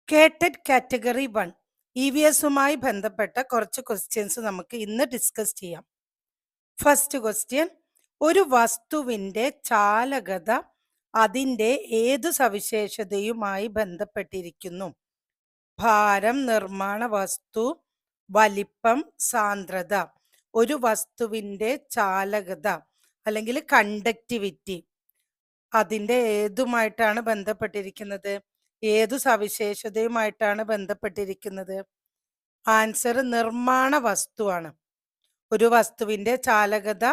കേട്ടഡ് category 1 EVSുമായി ബന്ധപ്പെട്ട കുറച്ച് questions നമുക്ക് ഇന്ന് ഡിസ്കസ് ചെയ്യാം. ഫസ്റ്റ് ക്വസ്റ്റ്യൻ, ഒരു വസ്തുവിന്റെ ചാലകത അതിന്റെ ഏതു സവിശേഷതയുമായി ബന്ധപ്പെട്ടിരിക്കുന്നു? ഭാരം, നിർമ്മാണ വസ്തു, വലിപ്പം, സാന്ദ്രത. ഒരു വസ്തുവിന്റെ ചാലകത അല്ലെങ്കിൽ കണ്ടക്ടിവിറ്റി അതിന്റെ ഏതുമായിട്ടാണ് ബന്ധപ്പെട്ടിരിക്കുന്നത്? ഏതു സവിശേഷതയുമായിട്ടാണ് ബന്ധപ്പെട്ടിരിക്കുന്നത്? ആൻസർ നിർമ്മാണ വസ്തുവാണ്. ഒരു വസ്തുവിന്റെ ചാലകത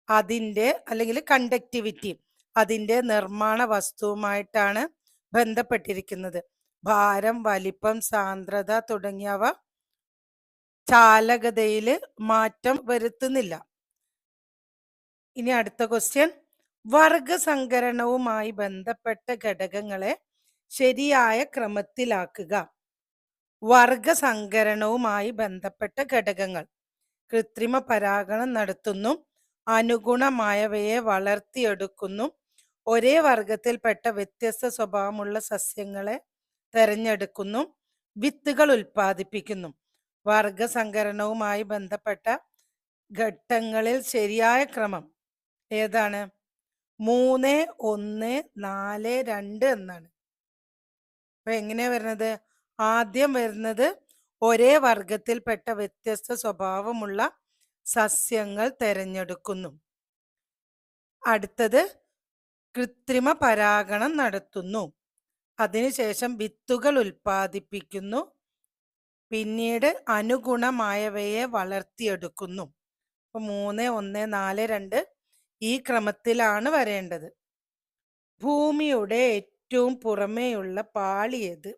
അതിന്റെ അല്ലെങ്കിൽ കണ്ടക്ടിവിറ്റി അതിന്റെ നിർമ്മാണ വസ്തുവുമായിട്ടാണ് ബന്ധപ്പെട്ടിരിക്കുന്നത്. ഭാരം, വലിപ്പം, സാന്ദ്രത തുടങ്ങിയവ ചാലകതയിൽ മാറ്റം വരുത്തുന്നില്ല. ഇനി അടുത്ത ക്വസ്റ്റ്യൻ, വർഗസങ്കരണവുമായി ബന്ധപ്പെട്ട ഘടകങ്ങളെ ശരിയായ ക്രമത്തിലാക്കുക. വർഗസങ്കരണവുമായി ബന്ധപ്പെട്ട ഘടകങ്ങൾ: കൃത്രിമ പരാഗണം നടത്തുന്നു, അനുഗുണമായവയെ വളർത്തിയെടുക്കുന്നു, ഒരേ വർഗത്തിൽപ്പെട്ട വ്യത്യസ്ത സ്വഭാവമുള്ള സസ്യങ്ങളെ തെരഞ്ഞെടുക്കുന്നു, വിത്തുകൾ ഉൽപ്പാദിപ്പിക്കുന്നു. വർഗസങ്കരണവുമായി ബന്ധപ്പെട്ട ഘട്ടങ്ങളിൽ ശരിയായ ക്രമം ഏതാണ്? 3, 1, 4, 2 എന്നാണ്. അപ്പൊ എങ്ങനെയാ വരുന്നത്? ആദ്യം വരുന്നത് ഒരേ വർഗത്തിൽപ്പെട്ട വ്യത്യസ്ത സ്വഭാവമുള്ള സസ്യങ്ങൾ തെരഞ്ഞെടുക്കുന്നു. അടുത്തത് കൃത്രിമ പരാഗണം നടത്തുന്നു. അതിനുശേഷം വിത്തുകൾ ഉൽപ്പാദിപ്പിക്കുന്നു. പിന്നീട് അനുഗുണമായവയെ വളർത്തിയെടുക്കുന്നു. അപ്പൊ 3, 1, 4, 2 ഈ ക്രമത്തിലാണ് വരേണ്ടത്. ഭൂമിയുടെ ഏറ്റവും പുറമേയുള്ള പാളി ഏത്?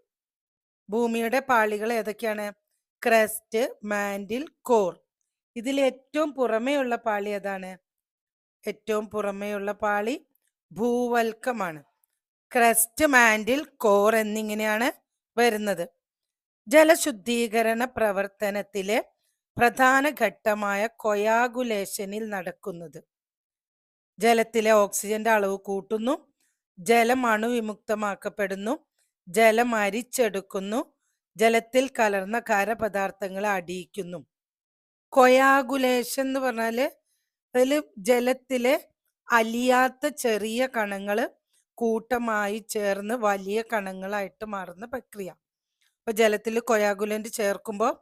ഭൂമിയുടെ പാളികൾ ഏതൊക്കെയാണ്? Crest, mantle, core. ഇതിൽ ഏറ്റവും പുറമേയുള്ള പാളി ഏതാണ്? ഏറ്റവും പുറമേയുള്ള പാളി ഭൂവൽക്കമാണ്. ക്രസ്റ്റ്, മാന്റിൽ, കോർ എന്നിങ്ങനെയാണ് വരുന്നത്. ജലശുദ്ധീകരണ പ്രവർത്തനത്തിലെ പ്രധാന ഘട്ടമായ കൊയാഗുലേഷനിൽ നടക്കുന്നത്: ജലത്തിലെ ഓക്സിജന്റെ അളവ് കൂട്ടുന്നു, ജലം അണുവിമുക്തമാക്കപ്പെടുന്നു, ജലം അരിച്ചെടുക്കുന്നു, ജലത്തിൽ കലർന്ന ഖരപദാർത്ഥങ്ങളെ അടിയിക്കുന്നു. കൊയാഗുലേഷൻ എന്ന് പറഞ്ഞാല് അതിൽ ജലത്തിലെ അലിയാത്ത ചെറിയ കണങ്ങൾ കൂട്ടമായി ചേർന്ന് വലിയ കണങ്ങളായിട്ട് മാറുന്ന പ്രക്രിയ. അപ്പൊ ജലത്തിൽ കൊയാഗുലന്റ് ചേർക്കുമ്പോൾ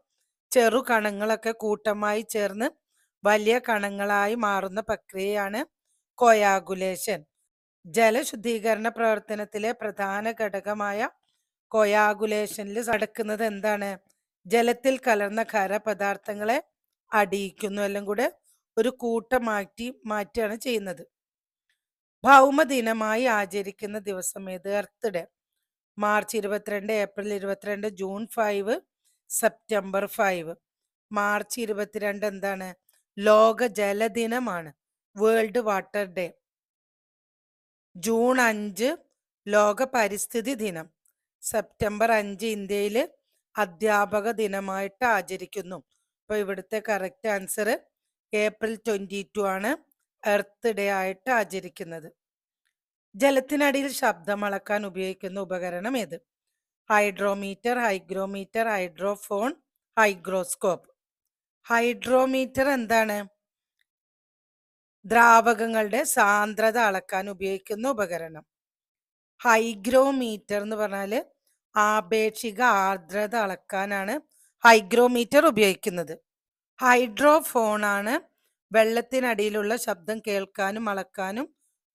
ചെറു കണങ്ങളൊക്കെ കൂട്ടമായി ചേർന്ന് വലിയ കണങ്ങളായി മാറുന്ന പ്രക്രിയയാണ് കൊയാഗുലേഷൻ. ജലശുദ്ധീകരണ പ്രവർത്തനത്തിലെ പ്രധാന ഘടകമായ കൊയാഗുലേഷനിൽ നടക്കുന്നത് എന്താണ്? ജലത്തിൽ കലർന്ന ഖരപദാർത്ഥങ്ങളെ അടിയിക്കുന്നു. എല്ലാം കൂടെ ഒരു മാറ്റിയാണ് ചെയ്യുന്നത്. ഭൗമദിനമായി ആചരിക്കുന്ന ദിവസം ഏത്? Earth day. March 22, April 22, June 5, September 5. March 22 എന്താണ്? ലോക ജലദിനമാണ്, വേൾഡ് വാട്ടർ ഡേ. ജൂൺ 5 ലോക പരിസ്ഥിതി ദിനം. സെപ്റ്റംബർ 5 ഇന്ത്യയിൽ അധ്യാപക ദിനമായിട്ട് ആചരിക്കുന്നു. അപ്പൊ ഇവിടുത്തെ കറക്റ്റ് ആൻസർ ഏപ്രിൽ 22 ആണ് എർത്ത് ഡേ ആയിട്ട് ആചരിക്കുന്നത്. ജലത്തിനടിയിൽ ശബ്ദം അളക്കാൻ ഉപയോഗിക്കുന്ന ഉപകരണം ഏത്? Hydrometer, hygrometer, hydrophone, hygroscope. Hydrometer എന്താണ്? ദ്രാവകങ്ങളുടെ സാന്ദ്രത അളക്കാൻ ഉപയോഗിക്കുന്ന ഉപകരണം. ഹൈഗ്രോമീറ്റർ എന്ന് പറഞ്ഞാല് ആപേക്ഷിക ആർദ്രത അളക്കാനാണ് ഹൈഗ്രോമീറ്റർ ഉപയോഗിക്കുന്നത്. ഹൈഡ്രോഫോൺ ആണ് വെള്ളത്തിനടിയിലുള്ള ശബ്ദം കേൾക്കാനും അളക്കാനും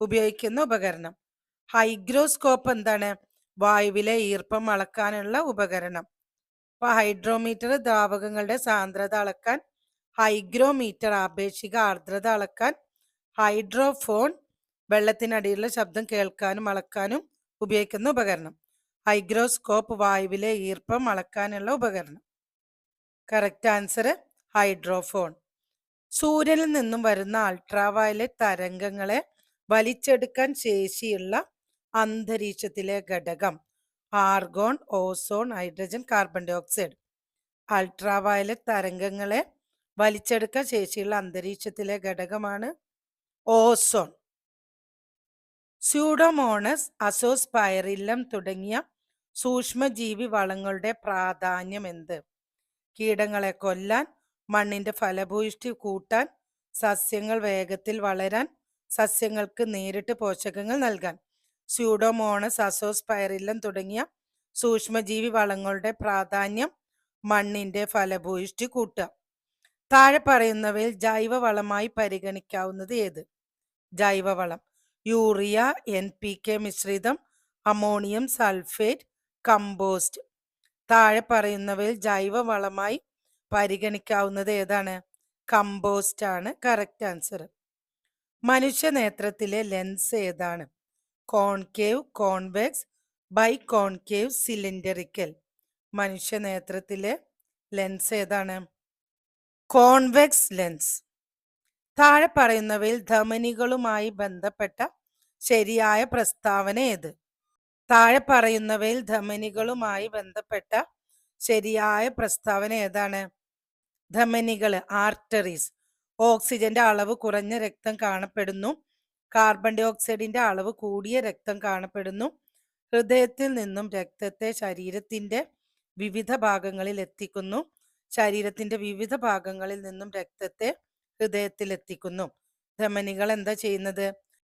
ഉപയോഗിക്കുന്ന ഉപകരണം. ഹൈഗ്രോസ്കോപ്പ് എന്താണ്? വായുവിലെ ഈർപ്പം അളക്കാനുള്ള ഉപകരണം. അപ്പൊ ഹൈഡ്രോമീറ്റർ ദ്രാവകങ്ങളുടെ സാന്ദ്രത അളക്കാൻ, ഹൈഗ്രോമീറ്റർ ആപേക്ഷിക ആർദ്രത അളക്കാൻ, ഹൈഡ്രോഫോൺ വെള്ളത്തിനടിയിലുള്ള ശബ്ദം കേൾക്കാനും അളക്കാനും ഉപയോഗിക്കുന്ന ഉപകരണം. ഹൈഗ്രോസ്കോപ്പ് വായുവിലെ ഈർപ്പം അളക്കാനുള്ള ഉപകരണം. Correct answer hydrophone. സൂര്യനിൽ നിന്നും വരുന്ന അൾട്രാവയലറ്റ് തരംഗങ്ങളെ വലിച്ചെടുക്കാൻ ശേഷിയുള്ള അന്തരീക്ഷത്തിലെ ഘടകം: argon, ozone, hydrogen, carbon dioxide. Ultraviolet തരംഗങ്ങളെ വലിച്ചെടുക്കാൻ ശേഷിയുള്ള അന്തരീക്ഷത്തിലെ ഘടകമാണ് ഓസോൺ. സ്യൂഡോമോണസ്, അസോസ്പൈറില്ലം തുടങ്ങിയ സൂക്ഷ്മജീവി വളങ്ങളുടെ പ്രാധാന്യം എന്ത്? കീടങ്ങളെ കൊല്ലാൻ, മണ്ണിന്റെ ഫലഭൂയിഷ്ടി കൂട്ടാൻ, സസ്യങ്ങൾ വേഗത്തിൽ വളരാൻ, സസ്യങ്ങൾക്ക് നേരിട്ട് പോഷകങ്ങൾ നൽകാൻ. സ്യൂഡോമോണസ്, അസോസ്പൈറില്ലം തുടങ്ങിയ സൂക്ഷ്മജീവി വളങ്ങളുടെ പ്രാധാന്യം മണ്ണിന്റെ ഫലഭൂയിഷ്ടി കൂട്ടുക. താഴെ പറയുന്നവയിൽ ജൈവവളമായി പരിഗണിക്കാവുന്നത് ഏത്? ജൈവവളം: യൂറിയ, NPK മിശ്രിതം, അമോണിയം സൾഫേറ്റ്, കമ്പോസ്റ്റ്. താഴെ പറയുന്നവയിൽ ജൈവവളമായി പരിഗണിക്കാവുന്നത് ഏതാണ്? കമ്പോസ്റ്റ് ആണ് കറക്റ്റ് ആൻസർ. മനുഷ്യ നേത്രത്തിലെ ലെൻസ് ഏതാണ്? Concave, convex, biconcave, cylindrical. മനുഷ്യ നേത്രത്തിലെ ലെൻസ് ഏതാണ്? Convex lens. താഴെ പറയുന്നവയിൽ ധമനികളുമായി ബന്ധപ്പെട്ട ശരിയായ പ്രസ്താവന ഏത്? താഴെ പറയുന്നവയിൽ ധമനികളുമായി ബന്ധപ്പെട്ട ശരിയായ പ്രസ്താവന ഏതാണ്? ധമനികൾ, ആർട്ടറീസ്. ഓക്സിജന്റെ അളവ് കുറഞ്ഞ രക്തം കാണപ്പെടുന്നു. കാർബൺ ഡൈ ഓക്സൈഡിന്റെ അളവ് കൂടിയ രക്തം കാണപ്പെടുന്നു. ഹൃദയത്തിൽ നിന്നും രക്തത്തെ ശരീരത്തിന്റെ വിവിധ ഭാഗങ്ങളിൽ എത്തിക്കുന്നു. ശരീരത്തിന്റെ വിവിധ ഭാഗങ്ങളിൽ നിന്നും രക്തത്തെ ഹൃദയത്തിൽ എത്തിക്കുന്നു. ധമനികൾ എന്താ ചെയ്യുന്നത്?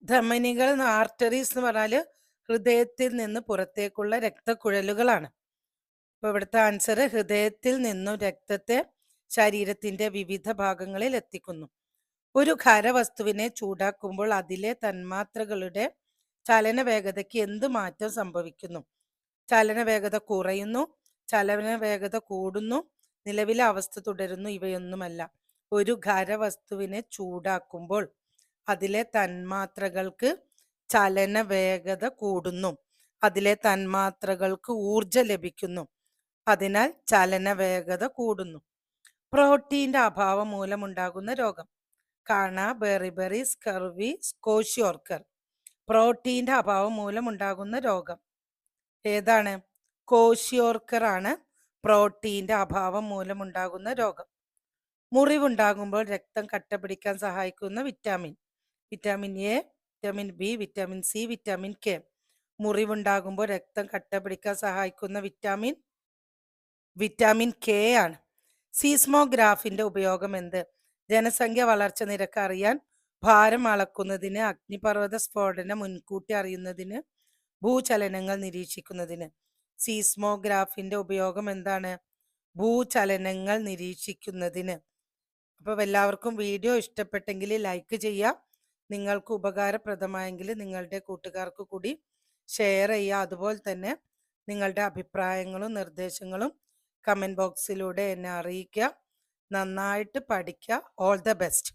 ധമനികൾ, ആർട്ടറീസ് എന്ന് പറഞ്ഞാല് ഹൃദയത്തിൽ നിന്ന് പുറത്തേക്കുള്ള രക്തക്കുഴലുകളാണ്. അപ്പൊ ഇവിടുത്തെ ആൻസർ ഹൃദയത്തിൽ നിന്നും രക്തത്തെ ശരീരത്തിന്റെ വിവിധ ഭാഗങ്ങളിൽ എത്തിക്കുന്നു. ഒരു ഖരവസ്തുവിനെ ചൂടാക്കുമ്പോൾ അതിലെ തന്മാത്രകളുടെ ചലനവേഗതയ്ക്ക് എന്ത് മാറ്റം സംഭവിക്കുന്നു? ചലനവേഗത കുറയുന്നു, ചലനവേഗത കൂടുന്നു, നിലവിലെ അവസ്ഥ തുടരുന്നു, ഇവയൊന്നുമല്ല. ഒരു ഖരവസ്തുവിനെ ചൂടാക്കുമ്പോൾ അതിലെ തന്മാത്രകൾക്ക് ചലനവേഗത കൂടുന്നു, അതിലെ തന്മാത്രകൾക്ക് ഊർജം ലഭിക്കുന്നു, അതിനാൽ ചലനവേഗത കൂടുന്നു. പ്രോട്ടീന്റെ അഭാവം മൂലമുണ്ടാകുന്ന രോഗം: കാണ, ബെറിബറി, സ്കർവി, സ്കോഷിയോർക്കർ. പ്രോട്ടീന്റെ അഭാവം മൂലമുണ്ടാകുന്ന രോഗം ഏതാണ്? കോഷിയോർക്കർ ആണ് പ്രോട്ടീന്റെ അഭാവം മൂലമുണ്ടാകുന്ന രോഗം. മുറിവുണ്ടാകുമ്പോൾ രക്തം കട്ടപിടിക്കാൻ സഹായിക്കുന്ന vitamin: vitamin A, vitamin B, vitamin C, vitamin K. മുറിവുണ്ടാകുമ്പോൾ രക്തം കട്ടപിടിക്കാൻ സഹായിക്കുന്ന വിറ്റാമിൻ കെ ആണ്. സീസ്മോഗ്രാഫിന്റെ ഉപയോഗം എന്ത്? ജനസംഖ്യ വളർച്ച നിരക്ക് അറിയാൻ, ഭാരം അളക്കുന്നതിന്, അഗ്നിപർവ്വത സ്ഫോടനം മുൻകൂട്ടി അറിയുന്നതിന്, ഭൂചലനങ്ങൾ നിരീക്ഷിക്കുന്നതിന്. സീസ്മോഗ്രാഫിന്റെ ഉപയോഗം എന്താണ്? ഭൂചലനങ്ങൾ നിരീക്ഷിക്കുന്നതിന്. അപ്പോൾ എല്ലാവർക്കും വീഡിയോ ഇഷ്ടപ്പെട്ടെങ്കിൽ ലൈക്ക് ചെയ്യുക. നിങ്ങൾക്ക് ഉപകാരപ്രദമായെങ്കിൽ നിങ്ങളുടെ കൂട്ടുകാർക്ക് കൂടി ഷെയർ ചെയ്യുക. അതുപോലെ തന്നെ നിങ്ങളുടെ അഭിപ്രായങ്ങളും നിർദ്ദേശങ്ങളും കമൻറ്റ് ബോക്സിലൂടെ എന്നെ അറിയിക്കുക. നന്നായിട്ട് പഠിക്കുക. All the best.